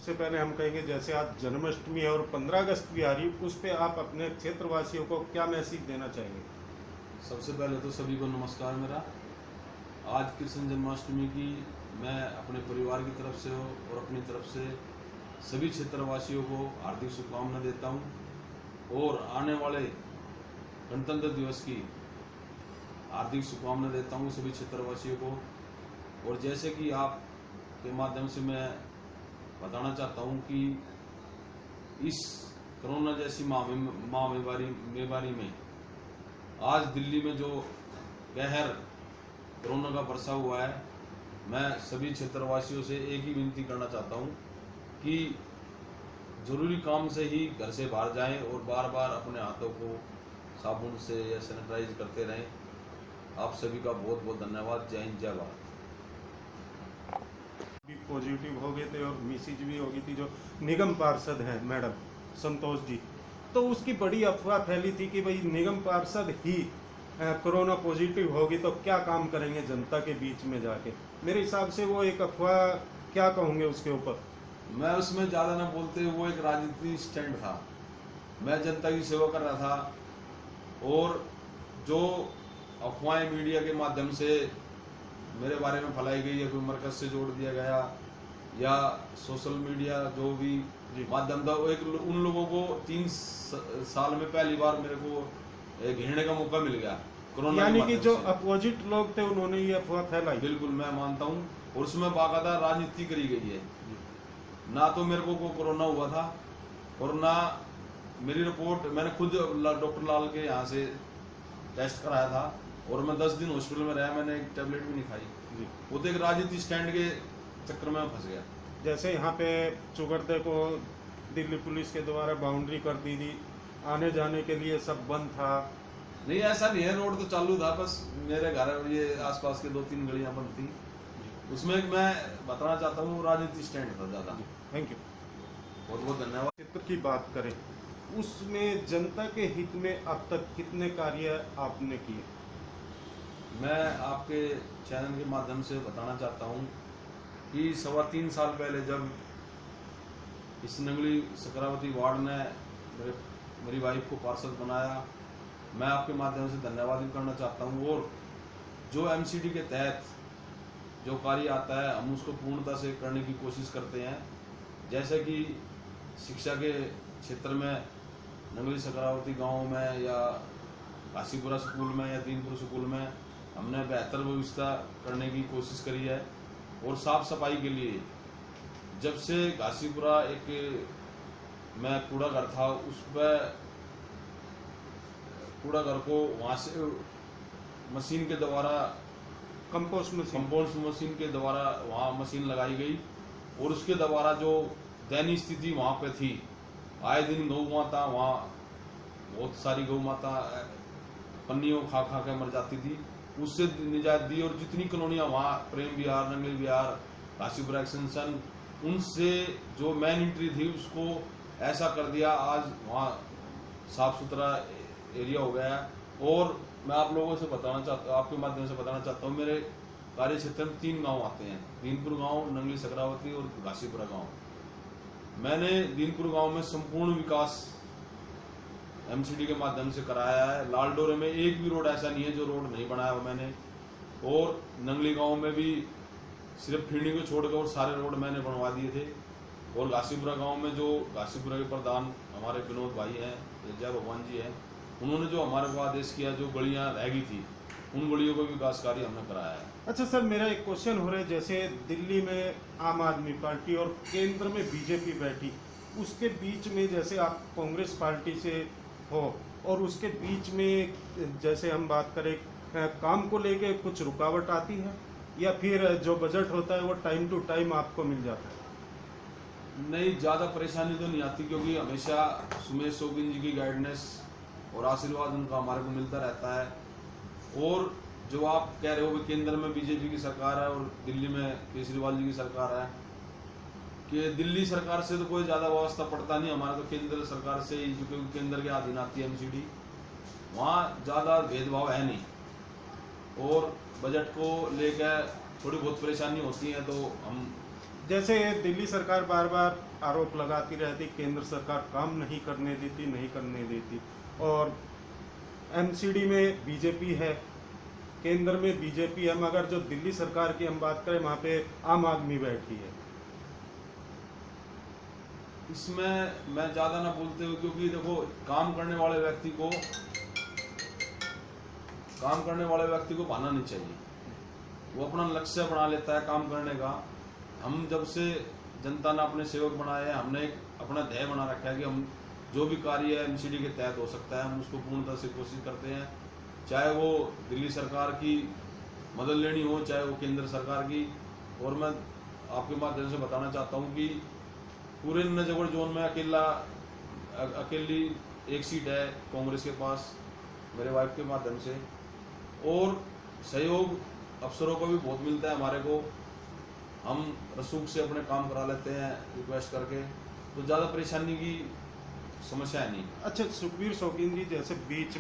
सबसे पहले हम कहेंगे जैसे आज जन्माष्टमी है और 15 अगस्त भी आ रही है, उस पर आप अपने क्षेत्रवासियों को क्या मैसेज देना चाहेंगे? सबसे पहले तो सभी को नमस्कार मेरा। आज कृष्ण जन्माष्टमी की मैं अपने परिवार की तरफ से और अपनी तरफ से सभी क्षेत्रवासियों को हार्दिक शुभकामनाएं देता हूं और आने वाले गणतंत्र दिवस की हार्दिक शुभकामनाएं देता हूं सभी क्षेत्रवासियों को। और जैसे कि आप के माध्यम से मैं बताना चाहता हूं कि इस कोरोना जैसी महामारी में आज दिल्ली में जो कहर कोरोना का बरसा हुआ है, मैं सभी क्षेत्रवासियों से एक ही विनती करना चाहता हूं कि जरूरी काम से ही घर से बाहर जाएं और बार बार अपने हाथों को साबुन से या सैनिटाइज करते रहें। आप सभी का बहुत बहुत धन्यवाद। जय हिंद, जय भारत। भी पॉजिटिव हो गए थे और मैसेज भी हो गई थी जो निगम पार्षद हैं मैडम संतोष जी, तो उसकी बड़ी अफवाह फैली थी कि भाई निगम पार्षद ही कोरोना पॉजिटिव होगी तो क्या काम करेंगे जनता के बीच में जाके। मेरे हिसाब से वो एक अफवाह, क्या कहूँगे उसके ऊपर? मैं उसमें ज़्यादा ना बोलते, वो एक राजनीतिक स्टैंड था। मैं जनता की सेवा कर रहा था और जो अफवाहें मीडिया के माध्यम से मेरे बारे में फैलाई गई या कोई मरकज से जोड़ दिया गया या सोशल मीडिया जो भी माध्यम था, वो एक उन लोगों को 3 साल में पहली बार मेरे को घेरने का मौका मिल गया कोरोना। यानी कि जो अपोजिट लोग थे उन्होंने ये अफवाह फैलाई। बिल्कुल मैं मानता हूँ और उसमें बाकायदा राजनीति करी गई है। ना तो मेरे को कोरोना हुआ था, कोरोना मेरी रिपोर्ट मैंने खुद डॉक्टर लाल के यहाँ से टेस्ट कराया था और मैं 10 दिन हॉस्पिटल में रहा, मैंने एक टेबलेट भी नहीं खाई। वो तो एक राजनीति स्टैंड के चक्कर में फंस गया। जैसे यहाँ पे चुगरदे को दिल्ली पुलिस के द्वारा बाउंड्री कर दी थी, आने जाने के लिए सब बंद था। नहीं ऐसा नहीं है, रोड तो चालू था, बस मेरे घर ये आसपास के 2-3 गलियां बंद थी। उसमें मैं बताना चाहता हूँ राजनीति स्टैंड था ज़्यादा। थैंक यू, बहुत बहुत धन्यवाद। क्षेत्र की बात करें, उसमें जनता के हित में अब तक कितने कार्य आपने किए? मैं आपके चैनल के माध्यम से बताना चाहता हूँ कि 3.25 साल पहले जब इस नंगली सकरावती वार्ड ने मेरी वाइफ को पार्षद बनाया, मैं आपके माध्यम से धन्यवाद भी करना चाहता हूँ। और जो एमसीडी के तहत जो कार्य आता है हम उसको पूर्णता से करने की कोशिश करते हैं। जैसे कि शिक्षा के क्षेत्र में नंगली सकरावती गांव में या काशीपुरा स्कूल में या दीनपुर स्कूल में हमने बेहतर व्यवस्था करने की कोशिश करी है। और साफ सफाई के लिए जब से काशीपुरा एक मैं कूड़ा घर था, उस पर कूड़ा घर को वहाँ से मशीन के द्वारा कंपोस्ट मशीन के द्वारा वहाँ मशीन लगाई गई और उसके द्वारा जो दयनीय स्थिति वहाँ पे थी, आए दिन गौ माता वहाँ बहुत सारी गौ माता पन्नियों खा खा के मर जाती थी, उससे निजात दी। और जितनी कॉलोनियाँ वहाँ प्रेम विहार, नंगली विहार, काशीपुरा एक्सटेंशन, उनसे जो मेन एंट्री थी उसको ऐसा कर दिया, आज वहाँ साफ सुथरा एरिया हो गया है। और मैं आप लोगों से बताना चाहता हूँ, आपके माध्यम से बताना चाहता हूँ, मेरे कार्य क्षेत्र में 3 गांव आते हैं, दीनपुर गांव, नंगली सकरावती और काशीपुरा गांव। मैंने दीनपुर गांव में संपूर्ण विकास एमसीडी के माध्यम से कराया है। लालडोरे में एक भी रोड ऐसा नहीं है जो रोड नहीं बनाया हुआ मैंने। और नंगली गांव में भी सिर्फ खिड़नी को छोड़कर और सारे रोड मैंने बनवा दिए थे। और काशीपुरा गांव में जो काशीपुरा के प्रधान हमारे विनोद भाई हैं, जय भगवान जी हैं, उन्होंने जो हमारे को आदेश किया, जो गलियां रह गई थी उन गलियों को विकास कार्य हमने कराया है। अच्छा सर, मेरा एक क्वेश्चन हो रहा है, जैसे दिल्ली में आम आदमी पार्टी और केंद्र में बीजेपी बैठी, उसके बीच में जैसे आप कांग्रेस पार्टी से हो और उसके बीच में जैसे हम बात करें काम को लेके कुछ रुकावट आती है या फिर जो बजट होता है वो टाइम टू टाइम आपको मिल जाता है? नहीं, ज़्यादा परेशानी तो नहीं आती क्योंकि हमेशा सुमेश शौकीन जी की गाइडेंस और आशीर्वाद उनका हमारे को मिलता रहता है। और जो आप कह रहे हो कि केंद्र में बीजेपी की सरकार है और दिल्ली में केजरीवाल जी की सरकार है, कि दिल्ली सरकार से तो कोई ज़्यादा व्यवस्था पड़ता नहीं, हमारा तो केंद्र सरकार से ही, जो केंद्र के अधीन आती है एमसीडी, वहाँ ज़्यादा भेदभाव है नहीं। और बजट को लेकर थोड़ी बहुत परेशानी होती है तो हम जैसे दिल्ली सरकार बार बार आरोप लगाती रहती, केंद्र सरकार काम नहीं करने देती और एमसीडी में बीजेपी है, केंद्र में बीजेपी है, मगर जो दिल्ली सरकार की हम बात करें वहाँ पे आम आदमी बैठी है। इसमें मैं ज़्यादा ना बोलते हुए, क्योंकि देखो काम करने वाले व्यक्ति को भाना नहीं चाहिए। वो अपना लक्ष्य बना लेता है काम करने का। हम जब से जनता ने अपने सेवक बनाए हैं, हमने एक अपना ध्येय बना रखा है कि हम जो भी कार्य एमसीडी के तहत हो सकता है हम उसको पूर्णतः से कोशिश करते हैं, चाहे वो दिल्ली सरकार की मदद लेनी हो, चाहे वो केंद्र सरकार की। और मैं आपके माध्यम से बताना चाहता हूँ कि पूरे नजफगढ़ जोन में अकेली एक सीट है कांग्रेस के पास, मेरे वाइफ के माध्यम से, और सहयोग अफसरों को भी बहुत मिलता है हमारे को। हम रसूख से अपने काम करा लेते हैं रिक्वेस्ट करके, तो ज़्यादा परेशानी की समस्या है नहीं। अच्छा, सुखबीर शौकीन जी जैसे बीच